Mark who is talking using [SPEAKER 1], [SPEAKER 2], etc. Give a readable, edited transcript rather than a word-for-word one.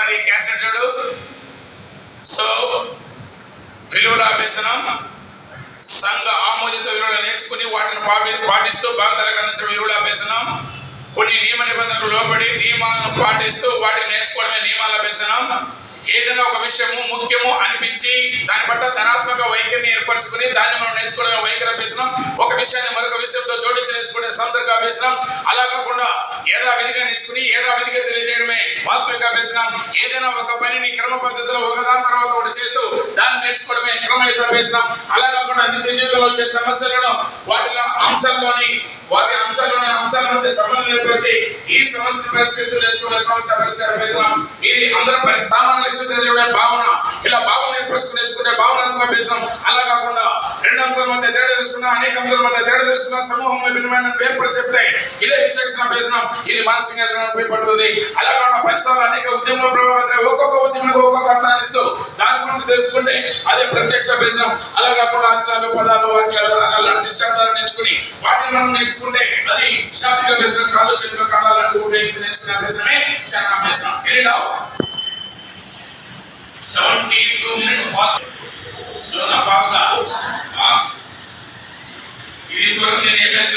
[SPEAKER 1] ఒకసారి క్యాసెట్ చూడు. సో విలువల అభ్యసనం సంఘ ఆమోదిత విలువలు నేర్చుకుని వాటిని పాటిస్తూ భావితలకు అందించడం విలువల అభ్యసనం. కొన్ని నియమ నిబంధనలకు లోబడి నియమాలను పాటిస్తూ వాటిని నేర్చుకోవడమే నియమాల అభ్యసనం. ఏదైనా ఒక విషయము ముఖ్యము అనిపించి దాని పట్ల ధనాత్మక వైఖరిని ఏర్పరచుకుని దాన్ని మనం నేర్చుకోవడమే వైఖరి అభ్యసనం. ఒక విషయాన్ని మరొక విషయంతో జోడించి నేర్చుకునే సంసర్గ అభ్యసనం. అలా కాకుండా యథావిధిగా నేర్చుకుని యథావిధిగా తెలియజేయడమే వాస్తవిక అభ్యసనం. ఏదైనా ఒక పనిని క్రమ పద్ధతిలో ఒకదాని తర్వాత ఒకటి చేస్తూ దాన్ని నేర్చుకోవడమే క్రమయుత అభ్యసనం. అలా కాకుండా నిత్య జీవితంలో వచ్చే సమస్యలను వాటి అంశాల మధ్య సంబంధం ఏర్పరిచి ఈ సమస్యను పరిష్కరిస్తూ నేర్చుకునే సమస్య పరిష్కార అభ్యసనం. ఇది అందరూ సామాన్య లక్ష్యం తెలియజేయడం భావన. ఇలా భావన నేర్చుకుని నేర్చుకునే భావనాత్మక అభ్యసనం. అలా కాకుండా రెండు అంశాల మధ్య తేడా తెలుసుకున్నా, అనేక అంశాల మధ్య తేడా తెలుసుకున్నా, సమూహంలో భిన్నమైన ఏర్పడి చెప్తే ఇదే విచక్షణ అభ్యసనం. ఇది మానసికంగా ఉపయోగపడుతుంది. అలా కాకుండా పరిసరాలు అనేక ఉద్యమంలో ప్రభావితం ఒక్కొక్క ఉద్యమంలో ఒక్కొక్క అర్థాన్ని ఇస్తూ దాని గురించి తెలుసుకుంటే అదే ప్రత్యక్ష అభ్యసనం. అలా కాకుండా అక్షరాలు, పదాలు, వాక్యాలు, రాగాలు లాంటి శబ్దాలు నేర్చుకుని వాటిని మనం నేర్చుకుంటే అది శాబ్దిక అభ్యసనం. కాళ్ళు చేతులు కళ్ళాలంటూ ఉపయోగించి నేర్చుకునే అభ్యసనమే చరణ అభ్యసనం. 72 minutes fast. Slow fast. ఇది త్వరగా నేను ఏ బ్యాచ్